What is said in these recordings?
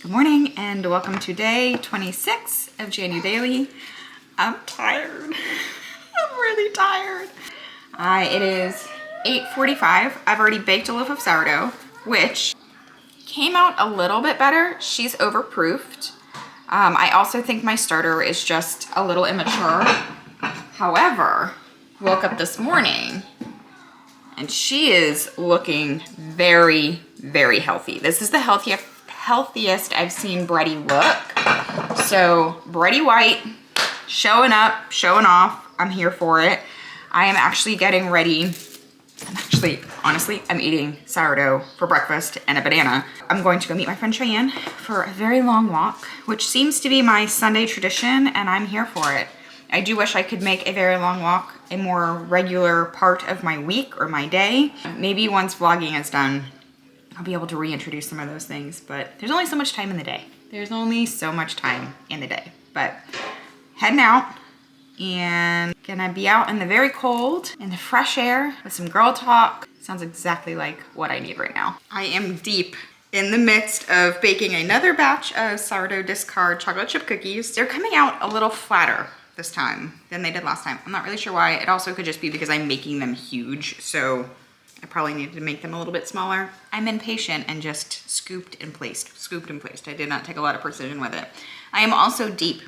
Good morning and welcome to day 26 of JanuDAILY. I'm tired. I'm really tired. It is 8:45. I've already baked a loaf of sourdough, which came out a little bit better. She's overproofed. I also think my starter is just a little immature. However, woke up this morning and she is looking very, very healthy. This is the healthiest I've seen Bretty look. So Bretty White, showing up, showing off. I'm here for it. I am actually getting ready. Honestly, I'm eating sourdough for breakfast and a banana. I'm going to go meet my friend Cheyenne for a very long walk, which seems to be my Sunday tradition, and I'm here for it. I do wish I could make a very long walk a more regular part of my week or my day. Maybe once vlogging is done, I'll be able to reintroduce some of those things, but there's only so much time in the day. There's only so much time in the day. But heading out and gonna be out in the very cold, in the fresh air with some girl talk. Sounds exactly like what I need right now. I am deep in the midst of baking another batch of sourdough discard chocolate chip cookies. They're coming out a little flatter this time than they did last time. I'm not really sure why. It also could just be because I'm making them huge, so I probably needed to make them a little bit smaller. I'm impatient and just scooped and placed. I did not take a lot of precision with it. I am also deep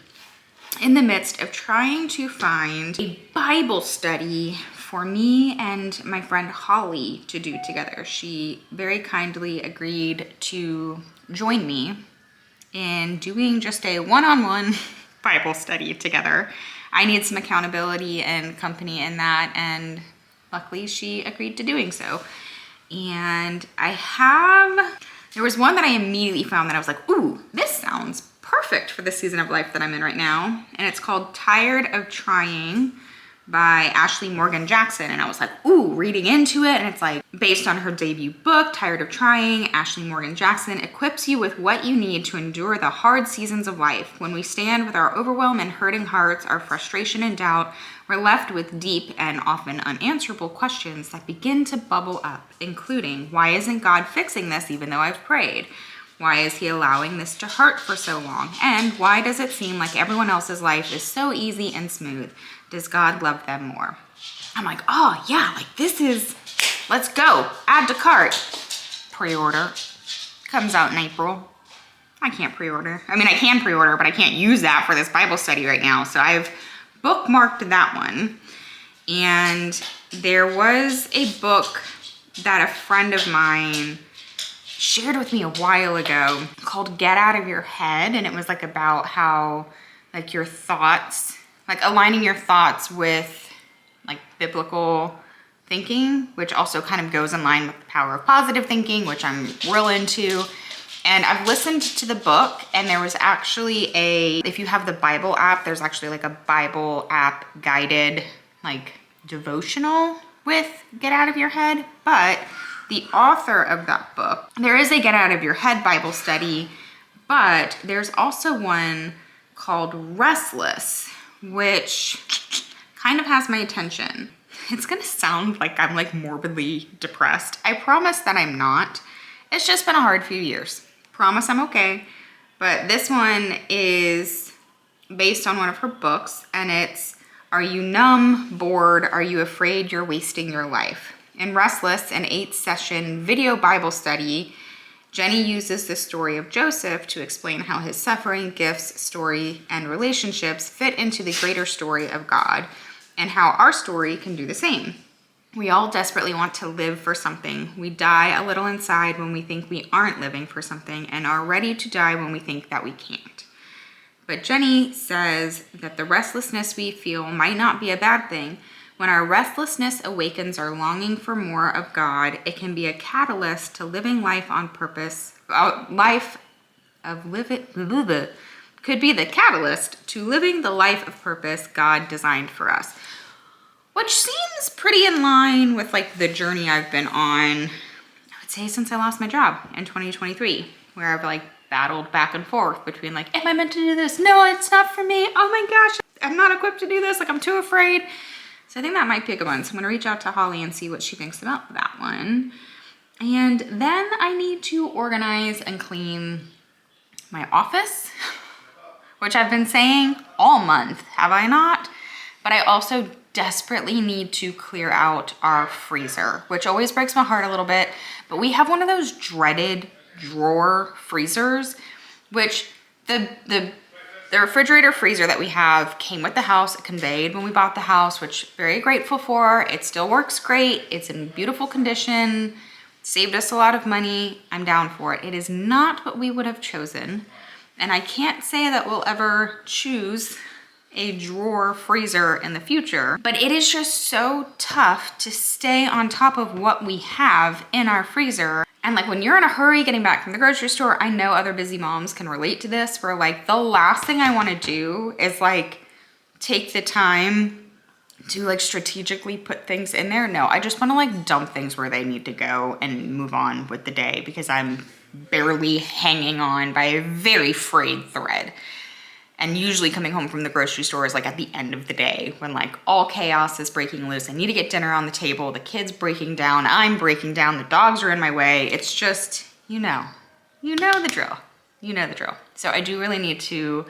in the midst of trying to find a Bible study for me and my friend Holly to do together. She very kindly agreed to join me in doing just a one-on-one Bible study together. I need some accountability and company in that, and luckily she agreed to doing so. And there was one that I immediately found that I was like, ooh, this sounds perfect for the season of life that I'm in right now. And it's called Tired of Trying by Ashley Morgan Jackson. And I was like, ooh, reading into it. And it's like based on her debut book, Tired of Trying. Ashley Morgan Jackson equips you with what you need to endure the hard seasons of life. When we stand with our overwhelmed and hurting hearts, our frustration and doubt, we're left with deep and often unanswerable questions that begin to bubble up, including, why isn't God fixing this even though I've prayed? Why is he allowing this to hurt for so long? And why does it seem like everyone else's life is so easy and smooth? Does God love them more? I'm like, oh yeah, like this is, let's go. Add to cart. Pre-order. Comes out in April. I can't pre-order. I mean, I can pre-order, but I can't use that for this Bible study right now. So I've bookmarked that one. And there was a book that a friend of mine shared with me a while ago called Get Out of Your Head. And it was like about how like your thoughts, like aligning your thoughts with like biblical thinking, which also kind of goes in line with the power of positive thinking, which I'm real into. And I've listened to the book, and there was actually if you have the Bible app, there's actually like a Bible app guided like devotional with Get Out of Your Head. But the author of that book, there is a Get Out of Your Head Bible study, but there's also one called Restless, which kind of has my attention. It's gonna sound like I'm like morbidly depressed. I promise that I'm not. It's just been a hard few years. Promise I'm okay. But this one is based on one of her books, and it's, are you numb, bored? Are you afraid you're wasting your life? In Restless, an 8-session video Bible study, Jenny uses the story of Joseph to explain how his suffering, gifts, story, and relationships fit into the greater story of God, and how our story can do the same. We all desperately want to live for something. We die a little inside when we think we aren't living for something, and are ready to die when we think that we can't. But Jenny says that the restlessness we feel might not be a bad thing. When our restlessness awakens our longing for more of God, it can be a catalyst to living life on purpose. Could be the catalyst to living the life of purpose God designed for us. Which seems pretty in line with like the journey I've been on, I would say, since I lost my job in 2023, where I've like battled back and forth between like, am I meant to do this? No, it's not for me. Oh my gosh, I'm not equipped to do this. Like, I'm too afraid. So I think that might be a good one. So I'm gonna reach out to Holly and see what she thinks about that one. And then I need to organize and clean my office, which I've been saying all month, have I not? But I also desperately need to clear out our freezer, which always breaks my heart a little bit. But we have one of those dreaded drawer freezers, which the refrigerator freezer that we have came with the house, it conveyed when we bought the house, which very grateful for. It still works great. It's in beautiful condition, saved us a lot of money. I'm down for it. It is not what we would have chosen. And I can't say that we'll ever choose a drawer freezer in the future, but it is just so tough to stay on top of what we have in our freezer. And like when you're in a hurry getting back from the grocery store, I know other busy moms can relate to this, where like the last thing I want to do is like take the time to like strategically put things in there. No, I just want to like dump things where they need to go and move on with the day, because I'm barely hanging on by a very frayed thread. And usually coming home from the grocery store is like at the end of the day when like all chaos is breaking loose. I need to get dinner on the table, the kids breaking down, I'm breaking down, the dogs are in my way. It's just, you know the drill. You know the drill. So I do really need to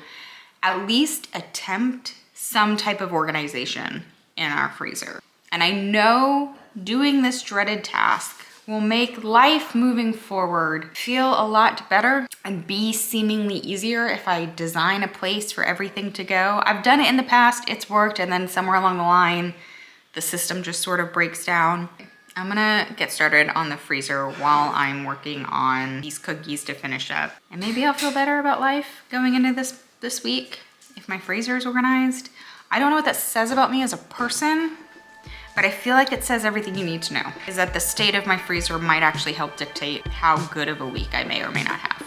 at least attempt some type of organization in our freezer. And I know doing this dreaded task will make life moving forward feel a lot better and be seemingly easier if I design a place for everything to go. I've done it in the past, it's worked, and then somewhere along the line, the system just sort of breaks down. I'm gonna get started on the freezer while I'm working on these cookies to finish up. And maybe I'll feel better about life going into this week if my freezer is organized. I don't know what that says about me as a person, but I feel like it says everything you need to know, is that the state of my freezer might actually help dictate how good of a week I may or may not have.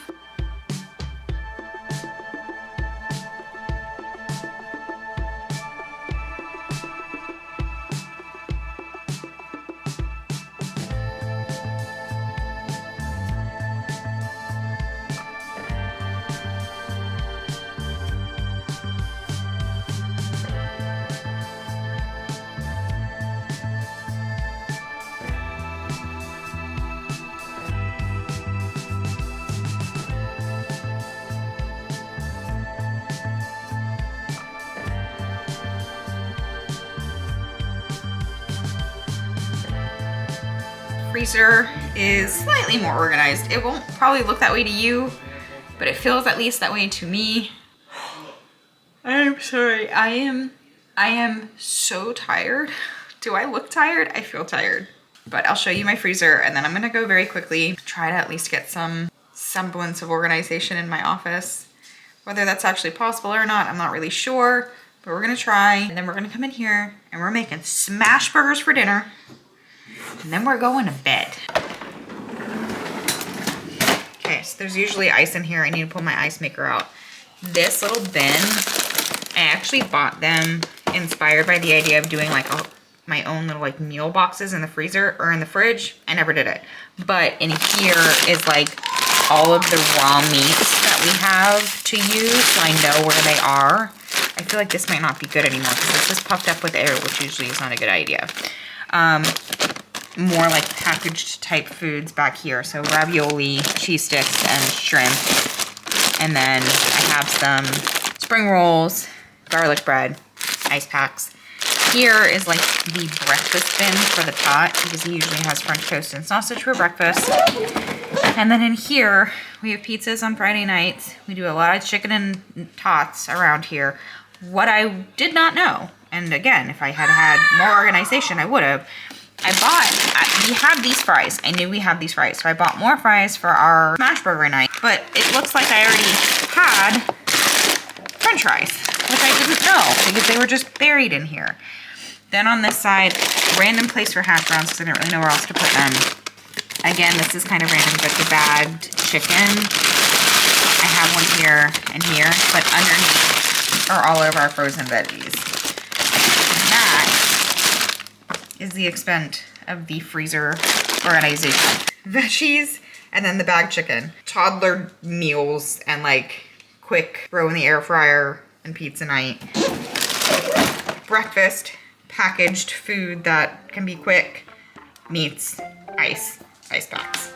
Freezer is slightly more organized. It won't probably look that way to you, but it feels at least that way to me. I'm sorry, I am so tired. Do I look tired? I feel tired. But I'll show you my freezer and then I'm gonna go very quickly, try to at least get some semblance of organization in my office. Whether that's actually possible or not, I'm not really sure, but we're gonna try. And then we're gonna come in here and we're making smash burgers for dinner. And then we're going to bed. Okay, so there's usually ice in here. I need to pull my ice maker out. This little bin, I actually bought them inspired by the idea of doing like my own little like meal boxes in the freezer or in the fridge. I never did it. But in here is like all of the raw meats that we have to use, so I know where they are. I feel like this might not be good anymore because this is puffed up with air, which usually is not a good idea. More like packaged type foods back here. So ravioli, cheese sticks, and shrimp. And then I have some spring rolls, garlic bread, ice packs. Here is like the breakfast bin for the tot, because he usually has French toast and sausage for breakfast. And then in here, we have pizzas on Friday nights. We do a lot of chicken and tots around here. What I did not know, and again, if I had had more organization, I would have. We have these fries. I knew we had these fries. So I bought more fries for our smash burger night. But it looks like I already had French fries, which I didn't know because they were just buried in here. Then on this side, random place for hash browns because I didn't really know where else to put them. Again, this is kind of random, but the bagged chicken, I have one here and here, but underneath are all of our frozen veggies. And that is the extent of the freezer organization. Veggies, and then the bagged chicken. Toddler meals and like quick throw in the air fryer and pizza night. Breakfast, packaged food that can be quick, meats, ice packs.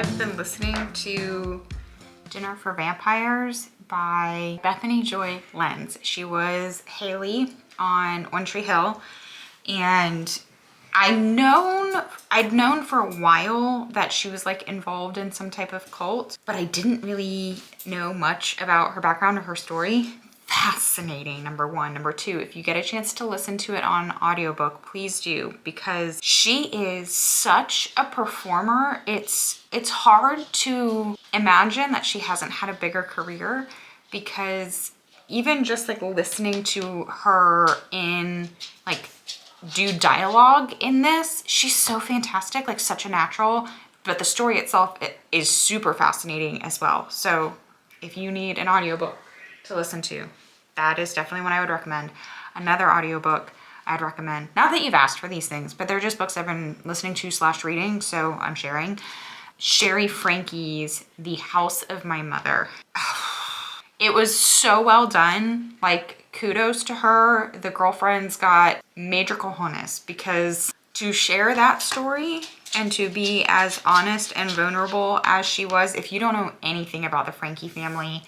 I've been listening to Dinner for Vampires by Bethany Joy Lenz. She was Haley on One Tree Hill, and I'd known for a while that she was like involved in some type of cult, but I didn't really know much about her background or her story. Fascinating, number one. Number two, if you get a chance to listen to it on audiobook, please do, because she is such a performer. It's hard to imagine that she hasn't had a bigger career, because even just like listening to her in like do dialogue in this, she's so fantastic, like such a natural, but the story itself is super fascinating as well. So if you need an audiobook to listen to, that is definitely one I would recommend. Another audiobook I'd recommend, not that you've asked for these things, but they're just books I've been listening to / reading, so I'm sharing. Sherry Frankie's The House of My Mother. It was so well done. Like, kudos to her. The girlfriend's got major cojones, because to share that story and to be as honest and vulnerable as she was, if you don't know anything about the Frankie family,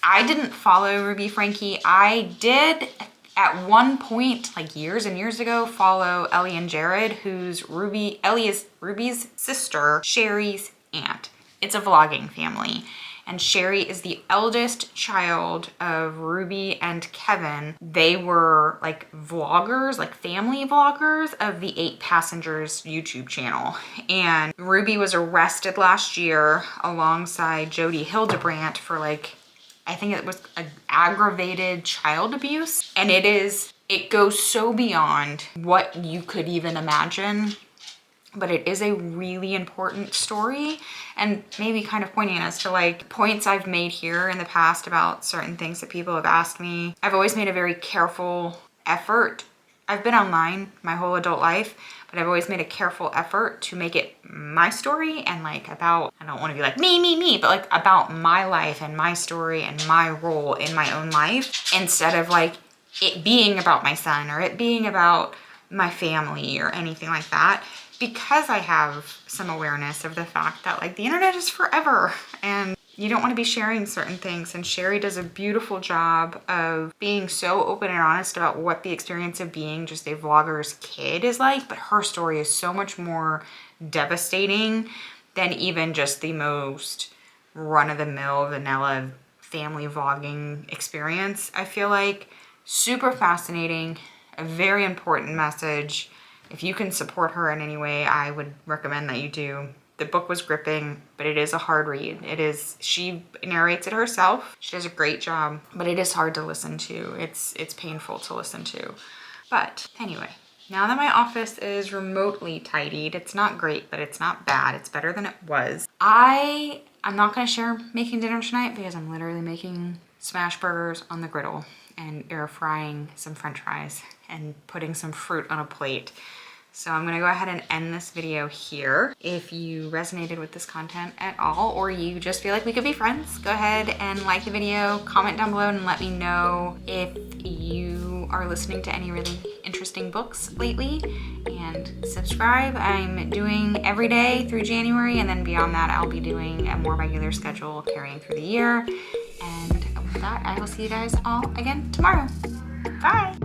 I didn't follow Ruby Frankie. I did at one point, like years and years ago, follow Ellie and Jared, Ellie is Ruby's sister, Sherry's aunt. It's a vlogging family. And Sherry is the eldest child of Ruby and Kevin. They were like vloggers, like family vloggers of the 8 Passengers YouTube channel. And Ruby was arrested last year alongside Jody Hildebrandt for like, I think it was aggravated child abuse. And it goes so beyond what you could even imagine. But it is a really important story, and maybe kind of poignant as to like points I've made here in the past about certain things that people have asked me. I've always made a very careful effort. I've been online my whole adult life, but I've always made a careful effort to make it my story and like about, I don't want to be like me, but like about my life and my story and my role in my own life, instead of like it being about my son or it being about my family or anything like that. Because I have some awareness of the fact that like the internet is forever and you don't want to be sharing certain things. And Sherry does a beautiful job of being so open and honest about what the experience of being just a vlogger's kid is like. But her story is so much more devastating than even just the most run-of-the-mill vanilla family vlogging experience. I feel like super fascinating, a very important message. If you can support her in any way, I would recommend that you do. The book was gripping, but it is a hard read. She narrates it herself. She does a great job, but it is hard to listen to. It's painful to listen to. But anyway, now that my office is remotely tidied, it's not great, but it's not bad. It's better than it was. I'm not gonna share making dinner tonight because I'm literally making smash burgers on the griddle and air frying some French fries and putting some fruit on a plate. So I'm gonna go ahead and end this video here. If you resonated with this content at all, or you just feel like we could be friends, go ahead and like the video, comment down below and let me know if you are listening to any really interesting books lately, and subscribe. I'm doing every day through January, and then beyond that, I'll be doing a more regular schedule carrying through the year. And with that, I will see you guys all again tomorrow. Bye.